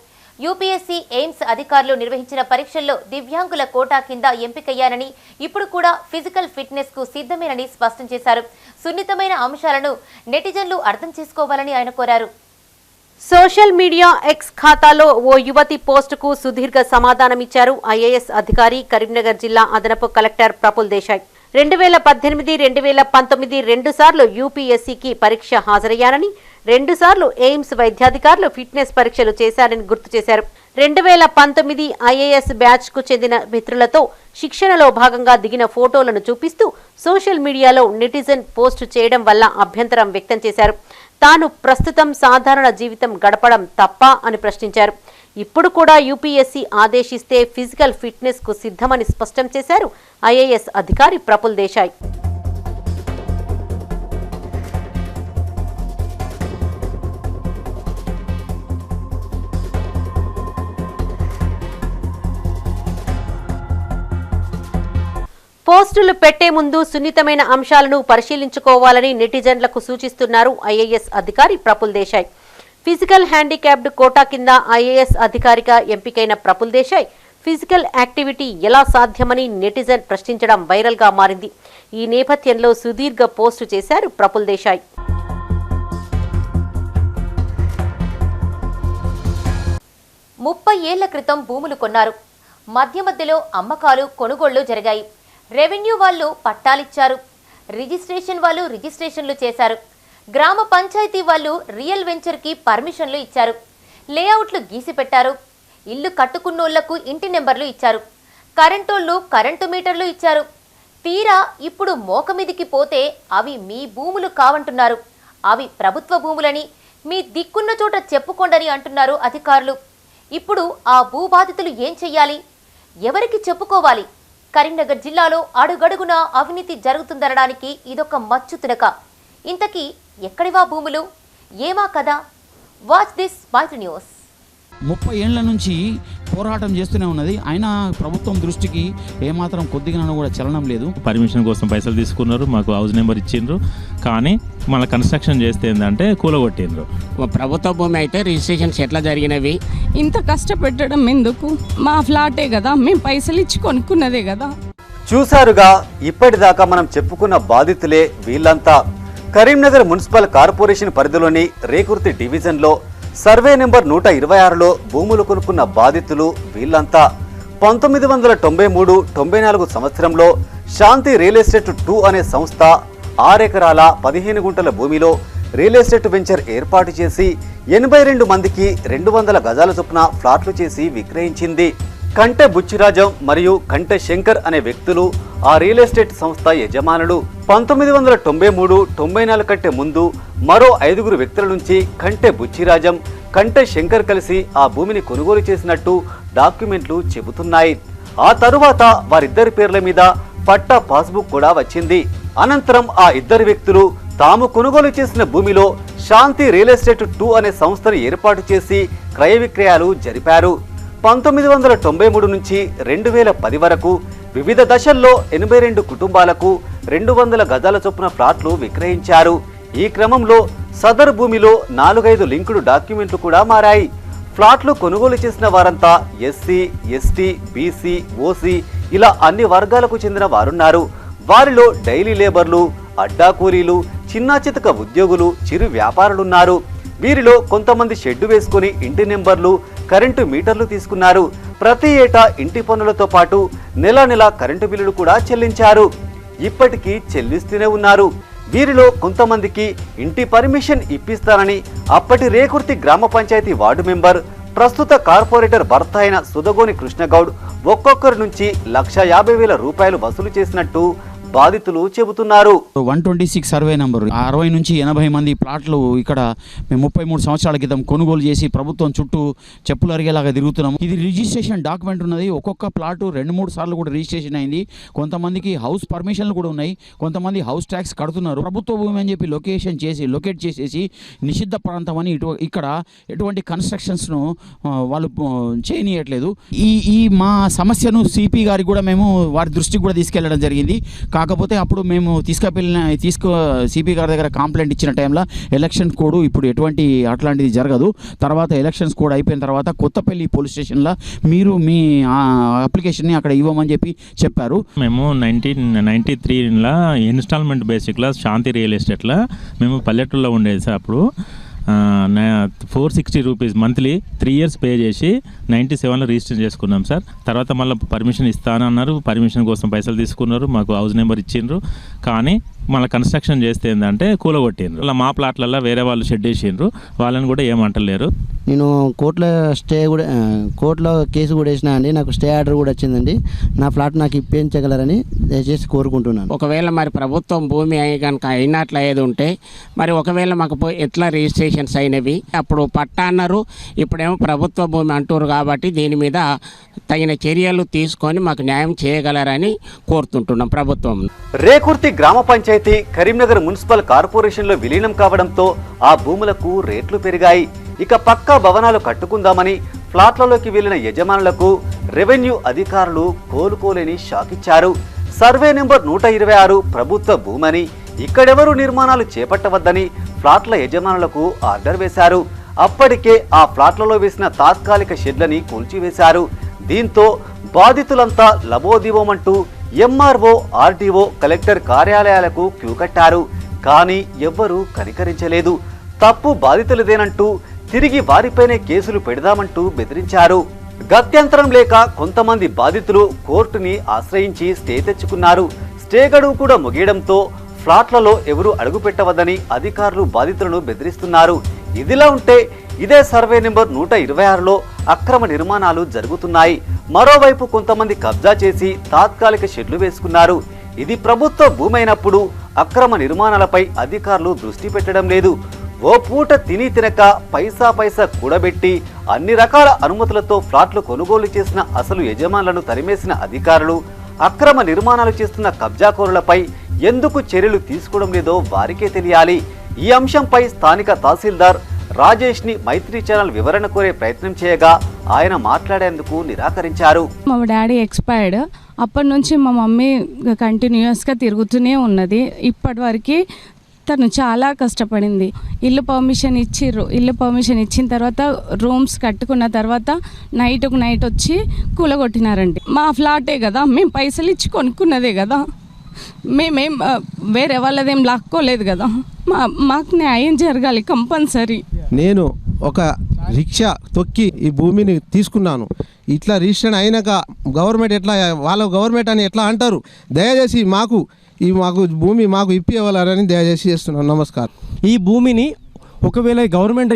యూపీఎస్సీ ఎయిమ్స్ అధికారులు నిర్వహించిన పరీక్షల్లో దివ్యాంగుల కోటా కింద ఎంపికయ్యానని, ఇప్పుడు కూడా ఫిజికల్ ఫిట్నెస్ కు సిద్ధమేనని స్పష్టం చేశారు. సున్నితమైన అంశాలను నెటిజన్లు అర్థం చేసుకోవాలని ఆయన కోరారు. సోషల్ మీడియా ఎక్స్ ఖాతాలో ఓ యువతి పోస్టుకు సుదీర్ఘ సమాధానమిచ్చారు ఐఏఎస్ అధికారి కరీంనగర్ జిల్లా అదనపు కలెక్టర్ ప్రఫుల్ దేశాయ్. 2018-2019 రెండుసార్లు యూపీఎస్సీకి పరీక్ష హాజరయ్యానని, 2 సార్లు ఎయిమ్స్ వైద్యాధికారులు ఫిట్నెస్ పరీక్షలు చేశారని గుర్తు చేశారు. 2019 ఐఏఎస్ బ్యాచ్ కు చెందిన మిత్రులతో శిక్షణలో భాగంగా దిగిన ఫోటోలను చూపిస్తూ సోషల్ మీడియాలో నెటిజన్ పోస్టు చేయడం వల్ల అభ్యంతరం వ్యక్తం చేశారు. తాను ప్రస్తుతం సాధారణ జీవితం గడపడం తప్ప అని ప్రశ్నించారు. ఇప్పుడు కూడా యూపీఎస్సీ ఆదేశిస్తే ఫిజికల్ ఫిట్నెస్ కు సిద్ధమని స్పష్టం చేశారు ఐఏఎస్ అధికారి ప్రఫుల్ దేశాయ్. పోస్టులు పెట్టే ముందు సున్నితమైన అంశాలను పరిశీలించుకోవాలని నెటిజన్లకు సూచిస్తున్నారు ఐఏఎస్ అధికారి Praful Desai. Physical handicapped quota కింద ఐఏఎస్ అధికారిగా ఎంపికైన ప్రఫుల్ దేశాయ్ ఫిజికల్ యాక్టివిటీ ఎలా సాధ్యమని నెటిజన్ ప్రశ్నించడం వైరల్ గా మారింది. ఈ నేపథ్యంలో సుదీర్ఘ పోస్టు చేశారు ప్రఫుల్ దేశాయ్. ముప్పై ఏళ్ల క్రితం భూములు కొన్నారు. మధ్యలో అమ్మకాలు కొనుగోళ్లు జరిగాయి. రెవెన్యూ వాళ్ళు పట్టాలిచ్చారు. రిజిస్ట్రేషన్ వాళ్ళు రిజిస్ట్రేషన్లు చేశారు. గ్రామ పంచాయతీ వాళ్ళు రియల్ వెంచర్కి పర్మిషన్లు ఇచ్చారు. లేఅవుట్లు గీసి పెట్టారు. ఇల్లు కట్టుకున్నోళ్లకు ఇంటి నెంబర్లు ఇచ్చారు. కరెంటోళ్లు కరెంటు మీటర్లు ఇచ్చారు. తీరా ఇప్పుడు మోకమీదికి పోతే అవి మీ భూములు కావంటున్నారు. అవి ప్రభుత్వ భూములని మీ దిక్కున్న చోట చెప్పుకోండని అంటున్నారు అధికారులు. ఇప్పుడు ఆ భూబాధితులు ఏం చెయ్యాలి? ఎవరికి చెప్పుకోవాలి? కరీంనగర్ జిల్లాలో అడుగడుగునా అవినీతి జరుగుతుందనడానికి ఇదొక మచ్చు తునక. ఇంతకీ ఎక్కడివా భూములు? ఏమా కదా? Watch this Mythri news. 30 ఏళ్ల నుంచి పోరాటం చేస్తూనే ఉన్నది. అయినా ప్రభుత్వం దృష్టికి ఏమాత్రం కొద్దిగా కూడా చలనం లేదు. పర్మిషన్ కోసం పైసలు తీసుకున్నారు, మాకు హౌస్ నెంబర్ ఇచ్చిండ్రు, కానీ మళ్ళీ కన్స్ట్రక్షన్ చేస్తే ఏంటంటే కూలగొట్టిండ్రు. ప్రభుత్వ భూమి అయితే రిజిస్ట్రేషన్స్ ఎట్లా జరిగినవి? ఇంత కష్టపెట్టడం ఎందుకు? మా ఫ్లాటే కదా, మేము పైసలు ఇచ్చి కొనుక్కున్నదే కదా. చూశారుగా, ఇప్పటిదాకా మనం చెప్పుకున్న బాధితులే వీళ్ళంతా. కరీంనగర్ మున్సిపల్ కార్పొరేషన్ పరిధిలోని రేకుర్తి డివిజన్లో సర్వే నెంబర్ 126లో భూములు కొనుక్కున్న బాధితులు వీళ్ళంతా. 1993-94 సంవత్సరంలో శాంతి రియల్ ఎస్టేట్ 2 అనే సంస్థ 6 ఎకరాల 15 గుంటల భూమిలో రియల్ ఎస్టేట్ వెంచర్ ఏర్పాటు చేసి 82 మందికి 200 గజాల చొప్పున ఫ్లాట్లు చేసి విక్రయించింది. కంటె బుచ్చిరాజం మరియు కంటె శంకర్ అనే వ్యక్తులు ఆ రియల్ ఎస్టేట్ సంస్థ యజమానులు. 1993-94 కంటే ముందు మరో 5 వ్యక్తుల నుంచి కంటె బుచ్చిరాజం, కంటె శంకర్ కలిసి ఆ భూమిని కొనుగోలు చేసినట్టు డాక్యుమెంట్లు చెబుతున్నాయి. ఆ తరువాత వారిద్దరి పేర్ల మీద పట్టా పాస్బుక్ కూడా వచ్చింది. అనంతరం ఆ ఇద్దరు వ్యక్తులు తాము కొనుగోలు చేసిన భూమిలో శాంతి రియల్ ఎస్టేట్ 2 అనే సంస్థను ఏర్పాటు చేసి క్రయ విక్రయాలు జరిపారు. 1993 నుంచి 2010 వరకు వివిధ దశల్లో 82 కుటుంబాలకు 200 గజాల చొప్పున ఫ్లాట్లు విక్రయించారు. ఈ క్రమంలో సదరు భూమిలో 4-5 లింకుడు డాక్యుమెంట్లు కూడా మారాయి. ఫ్లాట్లు కొనుగోలు చేసిన వారంతా ఎస్సీ, ఎస్టీ, బీసీ, ఓసీ ఇలా అన్ని వర్గాలకు చెందిన వారున్నారు. వారిలో డైలీ లేబర్లు, అడ్డా కూలీలు, చిన్నా చితక ఉద్యోగులు, చిరు వ్యాపారులున్నారు. వీరిలో కొంతమంది షెడ్డు వేసుకుని ఇంటి నెంబర్లు, కరెంటు మీటర్లు తీసుకున్నారు. ప్రతి ఏటా ఇంటి పన్నులతో పాటు నెల నెల కరెంటు బిల్లులు కూడా చెల్లించారు. ఇప్పటికీ చెల్లిస్తూనే ఉన్నారు. వీరిలో కొంతమందికి ఇంటి పర్మిషన్ ఇప్పిస్తానని అప్పటి రేకుర్తి గ్రామ పంచాయతీ వార్డు మెంబర్, ప్రస్తుత కార్పొరేటర్ భర్త అయిన సుదగోని కృష్ణగౌడ్ ఒక్కొక్కరి నుంచి ₹150,000 వసూలు చేసినట్టు బాధితులు చెబుతున్నారు. 126 సర్వే నంబరు 60 నుంచి 80 మంది ప్లాట్లు ఇక్కడ మేము 33 సంవత్సరాల క్రితం కొనుగోలు చేసి ప్రభుత్వం చుట్టూ చెప్పులు అరిగేలాగా తిరుగుతున్నాము. ఇది రిజిస్ట్రేషన్ డాక్యుమెంట్ ఉన్నది. ఒక్కొక్క ప్లాటు 2-3 సార్లు కూడా రిజిస్ట్రేషన్ అయింది. కొంతమందికి హౌస్ పర్మిషన్లు కూడా ఉన్నాయి. కొంతమంది హౌస్ ట్యాక్స్ కడుతున్నారు. ప్రభుత్వ భూమి అని చెప్పి లొకేట్ చేసేసి నిషిద్ధ ప్రాంతం అని ఇక్కడ ఎటువంటి కన్స్ట్రక్షన్స్ను వాళ్ళు చేయనీయట్లేదు. ఈ మా సమస్యను సిపి గారికి కూడా మేము వారి దృష్టికి కూడా తీసుకెళ్లడం జరిగింది. కాకపోతే అప్పుడు మేము సిపి గారి దగ్గర కంప్లైంట్ ఇచ్చిన టైంలో ఎలక్షన్ కోడ్ ఇప్పుడు ఎటువంటి అట్లాంటిది జరగదు. తర్వాత ఎలక్షన్స్ కోడ్ అయిపోయిన తర్వాత కొత్తపల్లి పోలీస్ స్టేషన్లో మీరు మీ అప్లికేషన్ని అక్కడ ఇవ్వమని చెప్పారు. మేము 1993లో ఇన్స్టాల్మెంట్ బేసిక్లో శాంతి రియల్ ఎస్టేట్లో మేము పల్లెటూరులో ఉండేది సార్. అప్పుడు ₹460 మంత్లీ 3 years పే చేసి 97లో రిజిస్టర్ చేసుకున్నాం సార్. తర్వాత మళ్ళీ పర్మిషన్ ఇస్తానన్నారు, పర్మిషన్ కోసం పైసలు తీసుకున్నారు, మాకు హౌస్ నెంబర్ ఇచ్చిండ్రు. కానీ మళ్ళీ కన్స్ట్రక్షన్ చేస్తే ఏంటంటే కూలగొట్టిండ్రు. అలా మా ప్లాట్లలో వేరే వాళ్ళు షెడ్ వేసిండ్రు, వాళ్ళని కూడా ఏమంటలేరు. నేను కోర్టులో కేసు కూడా వేసినా అండి, నాకు స్టే ఆర్డర్ కూడా వచ్చిందండి. నా ఫ్లాట్ నాకు ఇప్పించగలరని దయచేసి కోరుకుంటున్నాను. ఒకవేళ మరి ప్రభుత్వం భూమి కనుక అయినట్లు ఏది ఉంటే మరి ఒకవేళ మాకు ఎట్లా రిజిస్ట్రేషన్స్ అయినవి, అప్పుడు పట్టా అన్నారు, ఇప్పుడేమో ప్రభుత్వ భూమి అంటారు. కాబట్టి దీని మీద తగిన చర్యలు తీసుకొని మాకు న్యాయం చేయగలరని కోరుతుంటున్నాం ప్రభుత్వం. రేకుర్తి గ్రామ పంచాయతీ కరీంనగర్ మున్సిపల్ కార్పొరేషన్లో విలీనం కావడంతో ఆ భూములకు రేట్లు పెరిగాయి. ఇక పక్కా భవనాలు కట్టుకుందామని ఫ్లాట్లలోకి వెళ్లిన యజమానులకు రెవెన్యూ అధికారులు కోలుకోలేని షాక్ ఇచ్చారు. సర్వే నెంబర్ 126 ప్రభుత్వ భూమని, ఇక్కడెవరూ నిర్మాణాలు చేపట్టవద్దని ఫ్లాట్ల యజమానులకు ఆర్డర్ వేశారు. అప్పటికే ఆ ఫ్లాట్లలో వేసిన తాత్కాలిక షెడ్లని కూల్చివేశారు. దీంతో బాధితులంతా లబోదివోమంటూ ఎంఆర్ఓ, ఆర్డీఓ, కలెక్టర్ కార్యాలయాలకు క్యూ కట్టారు. కానీ ఎవ్వరూ కనికరించలేదు. తప్పు బాధితులదేనంటూ తిరిగి వారిపైనే కేసులు పెడదామంటూ బెదిరించారు. గత్యంతరం లేక కొంతమంది బాధితులు కోర్టుని ఆశ్రయించి స్టే తెచ్చుకున్నారు. స్టే గడువు కూడా ముగియడంతో ఫ్లాట్లలో ఎవరూ అడుగుపెట్టవద్దని అధికారులు బాధితులను బెదిరిస్తున్నారు. ఇదిలా ఉంటే ఇదే సర్వే నెంబర్ 126లో అక్రమ నిర్మాణాలు జరుగుతున్నాయి. మరోవైపు కొంతమంది కబ్జా చేసి తాత్కాలిక షెడ్లు వేసుకున్నారు. ఇది ప్రభుత్వ భూమి అయినప్పుడు అక్రమ నిర్మాణాలపై అధికారులు దృష్టి పెట్టడం లేదు. ఓ పూట తిని తినక పైసా కూడబెట్టి అన్ని రకాల అనుమతులతో ఫ్లాట్లు కొనుగోలు చేసిన అసలు యజమానులను తరిమేసిన అధికారులు అక్రమ నిర్మాణాలు చేస్తున్న కబ్జాకోరులపై ఎందుకు చర్యలు తీసుకోవడం లేదో వారికే తెలియాలి. ఈ అంశంపై స్థానిక తహసీల్దార్ రాజేష్ని మైత్రి ఛానల్ వివరణ కోరే ప్రయత్నం చేయగా ఆయన మాట్లాడేందుకు నిరాకరించారు. మా డాడీ ఎక్స్పైర్డ్, అప్పటి నుంచి మా మమ్మీ కంటిన్యూస్గా తిరుగుతూనే ఉన్నది. ఇప్పటి వరకు తను చాలా కష్టపడింది. ఇల్లు పర్మిషన్ ఇచ్చిన తర్వాత రూమ్స్ కట్టుకున్న తర్వాత నైట్ వచ్చి కూలగొట్టినారండి. మా ఫ్లాటే కదా, మేము పైసలు ఇచ్చి కొనుక్కున్నదే కదా, మేమేం వేరే వాళ్ళదేం లాక్కోలేదు కదా, మాకు న్యాయం జరగాలి కంపల్సరీ. నేను ఒక రిక్షా తొక్కి ఈ భూమిని తీసుకున్నాను. ఇట్లా రిజిస్ట్రేషన్ అయినాక గవర్నమెంట్ ఎట్లా వాళ్ళ గవర్నమెంట్ అని ఎట్లా అంటారు? దయచేసి మాకు భూమి మాకు ఇప్పివ్వాలని దయచేసి చేస్తున్నాను. నమస్కారం. ఈ భూమిని ఒకవేళ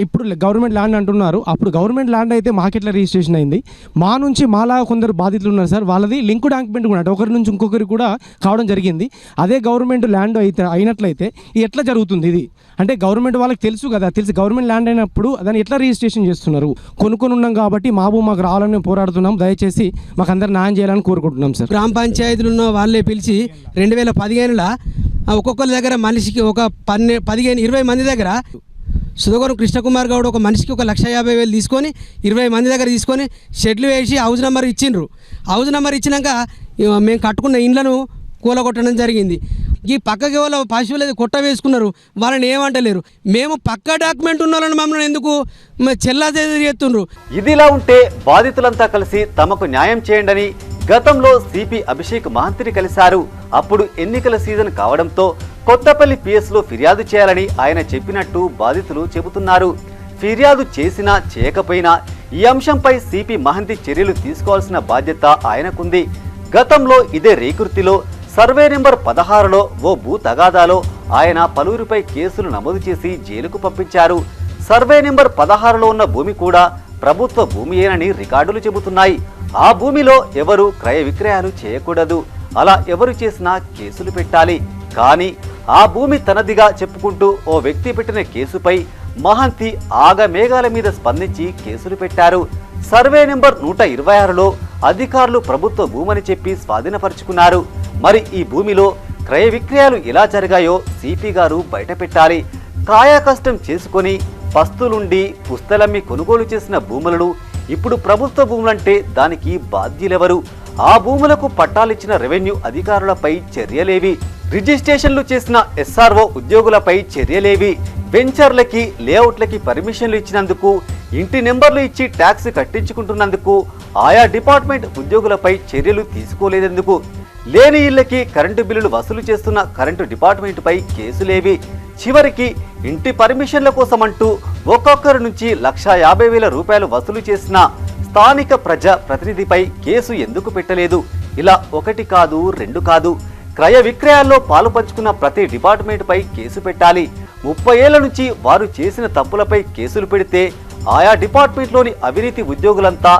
ఇప్పుడు గవర్నమెంట్ ల్యాండ్ అంటున్నారు, అప్పుడు గవర్నమెంట్ ల్యాండ్ అయితే మాకెట్లా రిజిస్ట్రేషన్ అయింది? మా నుంచి మాలాగా కొందరు బాధితులు ఉన్నారు సార్, వాళ్ళది లింక్ డాక్యుమెంట్ కూడా ఒకరి నుంచి ఇంకొకరికి కూడా కావడం జరిగింది. అదే గవర్నమెంట్ ల్యాండ్ అయినట్లయితే ఎట్లా జరుగుతుంది? ఇది అంటే గవర్నమెంట్ వాళ్ళకి తెలుసు కదా, గవర్నమెంట్ ల్యాండ్ అయినప్పుడు దాన్ని ఎట్లా రిజిస్ట్రేషన్ చేస్తున్నారు? కొనుక్కొని ఉన్నాం కాబట్టి మా భూమి మాకు రావాలని పోరాడుతున్నాం. దయచేసి మాకు అందరు న్యాయం చేయాలని కోరుకుంటున్నాం సార్. గ్రామ పంచాయతీలు ఉన్న వాళ్ళే పిలిచి 2015లో ఒక్కొక్కరి దగ్గర మనిషికి ఒక 15-20 మంది దగ్గర సుధగోరం కృష్ణకుమార్ గౌడ్ ఒక మనిషికి 1,50,000 తీసుకొని 20 మంది దగ్గర తీసుకొని షెడ్లు వేసి హౌస్ నెంబర్ ఇచ్చిండ్రు. హౌస్ నెంబర్ ఇచ్చినాక మేము కట్టుకున్న ఇండ్లను కూలగొట్టడం జరిగింది. ఈ పక్కకి వాళ్ళ పశువులు కొట్ట వేసుకున్నారు, వాళ్ళని ఏమంటలేరు. మేము పక్క డాక్యుమెంట్ ఉన్న వాళ్ళని మమ్మల్ని ఎందుకు చెల్లాచెదరు చేస్తుండ్రు? ఇదిలా ఉంటే బాధితులంతా కలిసి తమకు న్యాయం చేయండి గతంలో సిపి అభిషేక్ మహంతిని కలిశారు. అప్పుడు ఎన్నికల సీజన్ కావడంతో కొత్తపల్లి పిఎస్లో ఫిర్యాదు చేయాలని ఆయన చెప్పినట్టు బాధితులు చెబుతున్నారు. ఫిర్యాదు చేసినా చేయకపోయినా ఈ అంశంపై సిపి మహంతి చర్యలు తీసుకోవాల్సిన బాధ్యత ఆయనకుంది. గతంలో ఇదే రేకుర్తిలో సర్వే నెంబర్ 16లో ఓ భూ తగాదాలో ఆయన పలువురిపై కేసులు నమోదు చేసి జైలుకు పంపించారు. సర్వే నెంబర్ 16లో ఉన్న భూమి కూడా ప్రభుత్వ భూమియేనని రికార్డులు చెబుతున్నాయి. ఆ భూమిలో ఎవరు క్రయ విక్రయాలు చేయకూడదు, అలా ఎవరు చేసినా కేసులు పెట్టాలి. కానీ ఆ భూమి తనదిగా చెప్పుకుంటూ ఓ వ్యక్తి పెట్టిన కేసుపై మహంతి ఆగమేఘాల మీద స్పందించి కేసులు పెట్టారు. సర్వే నెంబర్ 126లో అధికారులు ప్రభుత్వ భూమని చెప్పి స్వాధీనపరుచుకున్నారు. మరి ఈ భూమిలో క్రయ విక్రయాలు ఎలా జరిగాయో సిపి గారు బయటపెట్టాలి. కాయాకష్టం చేసుకొని పస్తులుండి పుస్తలమ్మి కొనుగోలు చేసిన భూములను ఇప్పుడు ప్రభుత్వ భూములంటే దానికి బాధ్యులెవరు? ఆ భూములకు పట్టాలిచ్చిన రెవెన్యూ అధికారులపై చర్యలేవి? రిజిస్ట్రేషన్లు చేసిన ఎస్ఆర్ఓ ఉద్యోగులపై చర్యలేవి? వెంచర్లకి లేఅవుట్లకి పర్మిషన్లు ఇచ్చినందుకు, ఇంటి నెంబర్లు ఇచ్చి ట్యాక్స్ కట్టించుకుంటున్నందుకు ఆయా డిపార్ట్మెంట్ ఉద్యోగులపై చర్యలు తీసుకోలేదెందుకు? లేని ఇళ్లకి కరెంటు బిల్లులు వసూలు చేస్తున్న కరెంటు డిపార్ట్మెంట్పై కేసులేవి? చివరికి ఇంటి పర్మిషన్ల కోసమంటూ ఒక్కొక్కరి నుంచి 1,50,000 రూపాయలు వసూలు చేసిన స్థానిక ప్రజా ప్రతినిధిపై కేసు ఎందుకు పెట్టలేదు? ఇలా ఒకటి కాదు, రెండు కాదు, క్రయ విక్రయాల్లో పాలు పంచుకున్న ప్రతి డిపార్ట్మెంట్పై కేసు పెట్టాలి. 30 ఏళ్ల నుంచి వారు చేసిన తప్పులపై కేసులు పెడితే ఆయా డిపార్ట్మెంట్లోని అవినీతి ఉద్యోగులంతా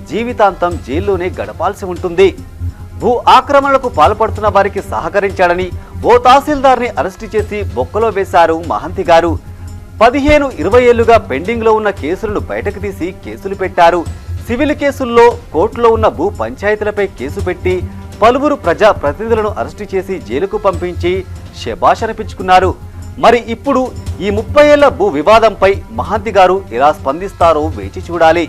జీవితాంతం జైల్లోనే గడపాల్సి ఉంటుంది. భూ ఆక్రమణలకు పాల్పడుతున్న వారికి సహకరించాడని ఓ తహసీల్దార్ని అరెస్టు చేసి బొక్కలో వేశారు మహంతి గారు. 15-20 ఏళ్లుగా పెండింగ్లో ఉన్న కేసులను బయటకు తీసి కేసులు పెట్టారు. సివిల్ కేసుల్లో కోర్టులో ఉన్న భూ పంచాయతీలపై కేసు పెట్టి పలువురు ప్రజా ప్రతినిధులను అరెస్టు చేసి జైలుకు పంపించి శభాష్ అనిపించుకున్నారు. మరి ఇప్పుడు ఈ 30 ఏళ్ల భూ వివాదంపై మహంతి గారు ఎలా స్పందిస్తారో వేచి చూడాలి.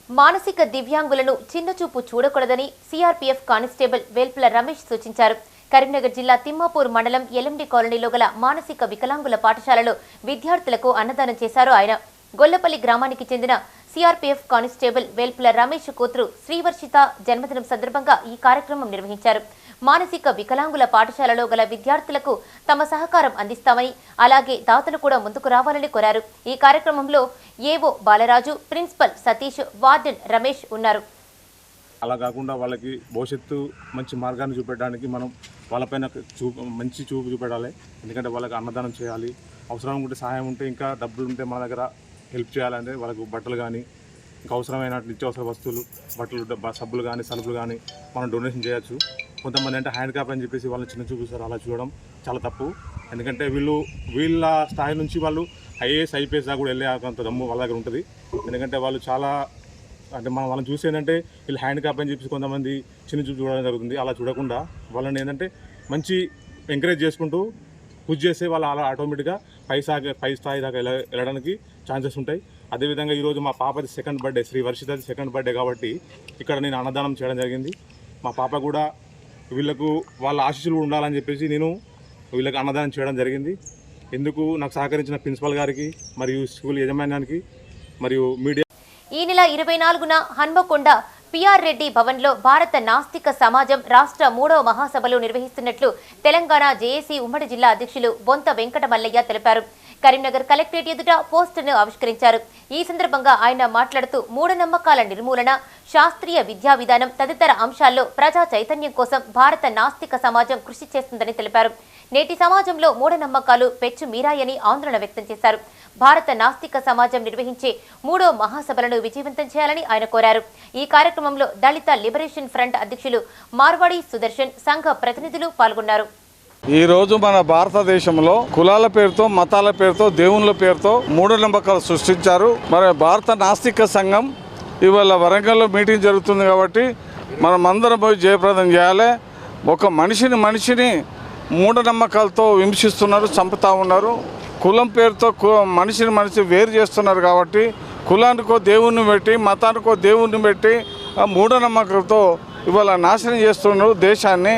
మానసిక దివ్యాంగులను చిన్నచూపు చూడకూడదని సిఆర్పీఎఫ్ కానిస్టేబుల్ వేల్పుల రమేష్ సూచించారు. కరీంనగర్ జిల్లా తిమ్మాపూర్ మండలం ఎల్ఎండి కాలనీలో గల మానసిక వికలాంగుల పాఠశాలలో విద్యార్థులకు అన్నదానం చేశారు ఆయన. గొల్లపల్లి గ్రామానికి చెందిన సిఆర్పీఎఫ్ కానిస్టేబుల్ వేల్పుల రమేష్ కూతురు శ్రీవర్షిత జన్మదినం సందర్భంగా ఈ కార్యక్రమం నిర్వహించారు. మానసిక వికలాంగుల పాఠశాలలో గల విద్యార్థులకు తమ సహకారం అందిస్తామని, అలాగే దాతలు కూడా ముందుకు రావాలని కోరారు. ఈ కార్యక్రమంలో ఏవో బాలరాజు, ప్రిన్సిపల్ సతీష్, వార్డెన్ రమేష్ ఉన్నారు. అలా కాకుండా వాళ్ళకి భవిష్యత్తు మంచి మార్గాన్ని చూపెట్టడానికి మనం వాళ్ళపైన మంచి చూపు చూపెట్టాలి. ఎందుకంటే వాళ్ళకి అన్నదానం చేయాలి. అవసరం ఉంటే సహాయం ఉంటే, ఇంకా డబ్బులు ఉంటే మన దగ్గర హెల్ప్ చేయాలంటే వాళ్ళకు బట్టలు కానీ ఇంకా అవసరమైన నిత్యావసర వస్తువులు, బట్టలు, సబ్బులు కానీ సరుకులు కానీ మనం డొనేషన్ చేయొచ్చు. కొంతమంది అంటే హ్యాండ్ క్యాప్ అని చెప్పేసి వాళ్ళని చిన్న చూపిస్తారు. అలా చూడడం చాలా తప్పు. ఎందుకంటే వీళ్ళ స్థాయి నుంచి వాళ్ళు ఐఏఎస్ ఐపీఎస్ దాకా కూడా వెళ్ళే అంత దమ్ము వాళ్ళ దగ్గర ఉంటుంది. ఎందుకంటే వాళ్ళు చాలా అంటే మనం వాళ్ళని చూసి ఏంటంటే వీళ్ళు హ్యాండ్ క్యాప్ అని చెప్పేసి కొంతమంది చిన్న చూపు చూడడం జరుగుతుంది. అలా చూడకుండా వాళ్ళని ఏంటంటే మంచి ఎంకరేజ్ చేసుకుంటూ పుష్ చేస్తే వాళ్ళు అలా ఆటోమేటిక్గా పై స్థాయి దాకా వెళ్ళడానికి ఛాన్సెస్ ఉంటాయి. అదేవిధంగా ఈరోజు మా పాపది సెకండ్ బర్త్డే, శ్రీ వర్షితది సెకండ్ బర్త్డే కాబట్టి ఇక్కడ నేను అన్నదానం చేయడం జరిగింది. మా పాప కూడా వీళ్ళకు వాళ్ళ ఆశీస్సులు ఉండాలని చెప్పేసి నేను వీళ్ళకి అన్నదానం చేయడం జరిగింది. ఎందుకు నాకు సహకరించిన ప్రిన్సిపల్ గారికి మరియు స్కూల్ యాజమాన్యానికి మరియు మీడియా. ఈ నెల 24న హన్మకొండ పిఆర్ రెడ్డి భవన్లో భారత నాస్తిక సమాజం రాష్ట్ర 3వ మహాసభలు నిర్వహిస్తున్నట్లు తెలంగాణ జేఏసీ ఉమ్మడి జిల్లా అధ్యక్షులు బొంత వెంకట మల్లయ్య తెలిపారు. కరీంనగర్ కలెక్టరేట్ ఎదుట పోస్టర్ను ఆవిష్కరించారు. ఈ సందర్భంగా ఆయన మాట్లాడుతూ మూఢనమ్మకాల నిర్మూలన, శాస్త్రీయ విద్యా విధానం తదితర అంశాల్లో ప్రజా చైతన్యం కోసం భారత నాస్తిక సమాజం కృషి చేస్తుందని తెలిపారు. నేటి సమాజంలో మూఢనమ్మకాలు పెచ్చు మీరాయని ఆందోళన వ్యక్తం చేశారు. భారత నాస్తిక సమాజం నిర్వహించే 3వ మహాసభలను విజయవంతం చేయాలని ఆయన కోరారు. ఈ కార్యక్రమంలో దళిత లిబరేషన్ ఫ్రంట్ అధ్యక్షులు మార్వాడి సుదర్శన్, సంఘ ప్రతినిధులు పాల్గొన్నారు. ఈరోజు మన భారతదేశంలో కులాల పేరుతో, మతాల పేరుతో, దేవుళ్ళ పేరుతో మూఢనమ్మకాలు సృష్టించారు. మరి భారత నాస్తిక సంఘం ఇవాళ వరంగల్లో మీటింగ్ జరుగుతుంది కాబట్టి మనం అందరం పోయి జయప్రదం చేయాలి. ఒక మనిషిని మూఢనమ్మకాలతో హింసిస్తున్నారు, చంపుతూ ఉన్నారు. కులం పేరుతో మనిషి వేరు చేస్తున్నారు కాబట్టి కులానికో దేవుణ్ణి పెట్టి, మతానికో దేవుణ్ణి పెట్టి ఆ మూఢనమ్మకాలతో ఇవాళ నాశనం చేస్తున్నారు దేశాన్ని.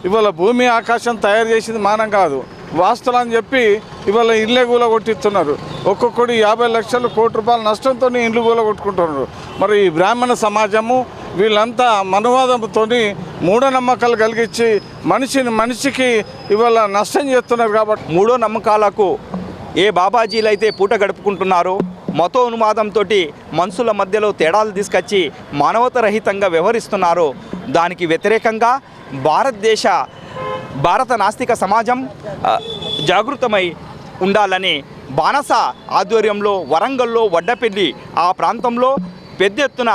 ఇవాళ భూమి ఆకాశం తయారు చేసింది మానం కాదు, వాస్తులు అని చెప్పి ఇవాళ ఇళ్ళే గూల కొట్టిస్తున్నారు. ఒక్కొక్కటి 50 లక్షలు, కోటి రూపాయల నష్టంతో ఇల్లు గూల కొట్టుకుంటున్నారు. మరి ఈ బ్రాహ్మణ సమాజము వీళ్ళంతా మనువాదంతో మూఢనమ్మకాలు కలిగించి మనిషికి ఇవాళ నష్టం చేస్తున్నారు. కాబట్టి మూఢనమ్మకాలకు ఏ బాబాజీలు అయితే పూట గడుపుకుంటున్నారో, మతోన్మాదంతో మనుషుల మధ్యలో తేడాలు తీసుకొచ్చి మానవతారహితంగా వ్యవహరిస్తున్నారో దానికి వ్యతిరేకంగా భారత నాస్తిక సమాజం జాగృతమై ఉండాలని బాణస ఆధ్వర్యంలో వరంగల్లో వడ్డపల్లి ఆ ప్రాంతంలో పెద్ద ఎత్తున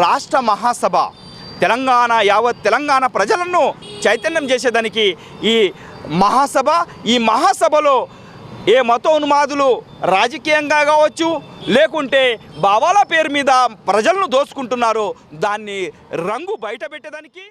రాష్ట్ర మహాసభ యావత్ తెలంగాణ ప్రజలను చైతన్యం చేసేదానికి ఈ మహాసభలో ఏ మతోన్మాదులు రాజకీయంగా కావచ్చు, లేకుంటే భావాల పేరు మీద ప్రజలను దోచుకుంటున్నారో దాన్ని రంగు బయట పెట్టేదానికి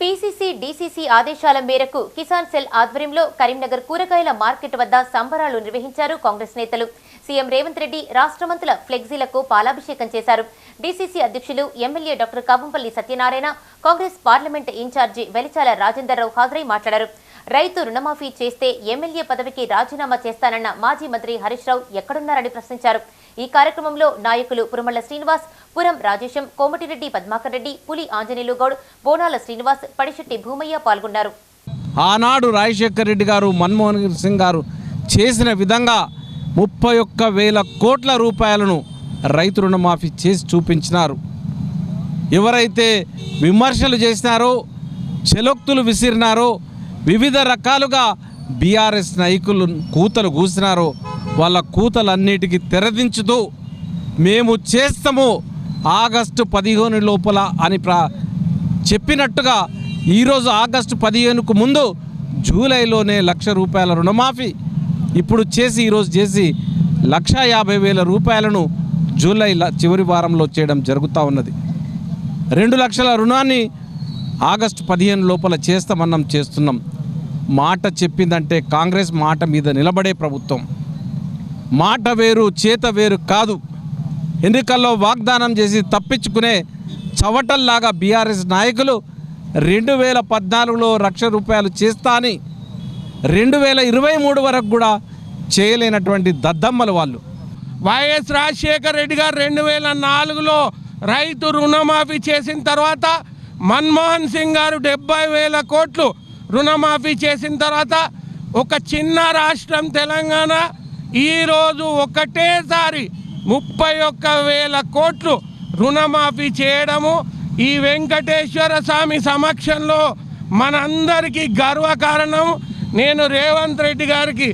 పీసీసీ డీసీసీ ఆదేశాల మేరకు కిసాన్ సెల్ ఆధ్వర్యంలో కరీంనగర్ కూరగాయల మార్కెట్ వద్ద సంబరాలు నిర్వహించారు కాంగ్రెస్ నేతలు. సీఎం రేవంత్ రెడ్డి రాష్ట్ర మంత్రుల ఫ్లెక్సీలకు పాలాభిషేకం చేశారు. డీసీసీ అధ్యక్షులు MLA doctor Kavampalli Satyanarayana, Congress parliament incharge Velichala Rajender Rao హాజరై మాట్లాడారు. రైతు రుణమాఫీ చేస్తే ఎమ్మెల్యే పదవికి రాజీనామా చేస్తానన్న మాజీ మంత్రి హరీష్ రావు ఎక్కడున్నారని ప్రశ్నించారు. ఈ కార్యక్రమంలో నాయకులు పురమల్ల శ్రీనివాస్, పురం రాజేశం, కోమటిరెడ్డి పద్మాకర్ రెడ్డి, పులి ఆంజనేయులు గౌడ్, బోనాల శ్రీనివాస్, పడిశెట్టి భూమయ్య పాల్గొన్నారు. ఆనాడు రాజశేఖర్ రెడ్డి గారు, మన్మోహన్ సింగ్ గారు చేసిన విధంగా 31,000 కోట్ల రూపాయలను రైతు రుణమాఫీ చేసి చూపించినారు. ఎవరైతే విమర్శలు చేసినారో, చెలోక్తులు విసిరినారో, వివిధ రకాలుగా బీఆర్ఎస్ నాయకులు కూతలు కూసినారో వాళ్ళ కూతలన్నిటికీ తెరదించుతూ మేము చేస్తాము ఆగస్టు 15 లోపల అని చెప్పినట్టుగా ఈరోజు ఆగస్టు 15కు ముందు జూలైలోనే 1,00,000 రూపాయల రుణమాఫీ ఇప్పుడు చేసి ఈరోజు చేసి 1,50,000 రూపాయలను జూలై చివరి వారంలో చేయడం జరుగుతూ ఉన్నది. 2 లక్షల రుణాన్ని ఆగస్టు 15 లోపల చేస్తున్నాం. మాట చెప్పిందంటే కాంగ్రెస్ మాట మీద నిలబడే ప్రభుత్వం. మాట వేరు చేత వేరు కాదు. ఎన్నికల్లో వాగ్దానం చేసి తప్పించుకునే చవటల్లాగా బీఆర్ఎస్ నాయకులు 2014లో 1,00,000 రూపాయలు చేస్తా అని 2023 వరకు కూడా చేయలేనటువంటి దద్దమ్మలు వాళ్ళు. వైఎస్ రాజశేఖర రెడ్డి గారు 2004లో రైతు రుణమాఫీ చేసిన తర్వాత మన్మోహన్ సింగ్ గారు 70,000 కోట్లు రుణమాఫీ చేసిన తర్వాత ఒక చిన్న రాష్ట్రం తెలంగాణ ఈరోజు ఒకటేసారి 31,000 కోట్లు రుణమాఫీ చేయడము ఈ వెంకటేశ్వర స్వామి సమక్షంలో మనందరికీ గర్వకారణం. నేను రేవంత్ రెడ్డి గారికి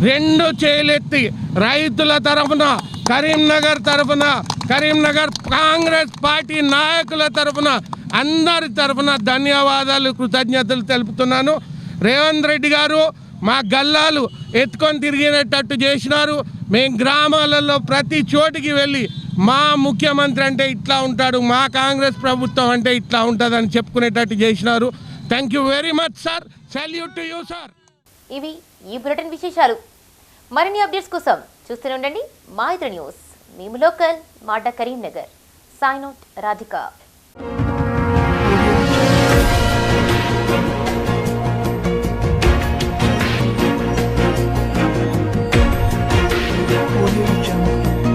2 చేతులెత్తి రైతుల తరఫున, కరీంనగర్ తరఫున, కరీంనగర్ కాంగ్రెస్ పార్టీ నాయకుల తరఫున, అందరి తరఫున ధన్యవాదాలు, కృతజ్ఞతలు తెలుపుతున్నాను. రేవంత్ రెడ్డి గారు మా గల్లాలు ఎత్తుకొని తిరిగినట్టు చేసినారు. మేము గ్రామాలలో ప్రతి చోటికి వెళ్ళి మా ముఖ్యమంత్రి అంటే ఇట్లా ఉంటాడు, మా కాంగ్రెస్ ప్రభుత్వం అంటే ఇట్లా ఉంటుందని చెప్పుకునేటట్టు చేసినారు. Thank you very much sir. Salute to you sir. ఇవి ఈ బులెటిన్ విశేషాలు. మరిన్ని అప్డేట్స్ కోసం చూస్తూనే ఉండండి మా ఇతర న్యూస్. మేము లోకల్, మాట Karimnagar. Sign out Radhika. Audio Jungle.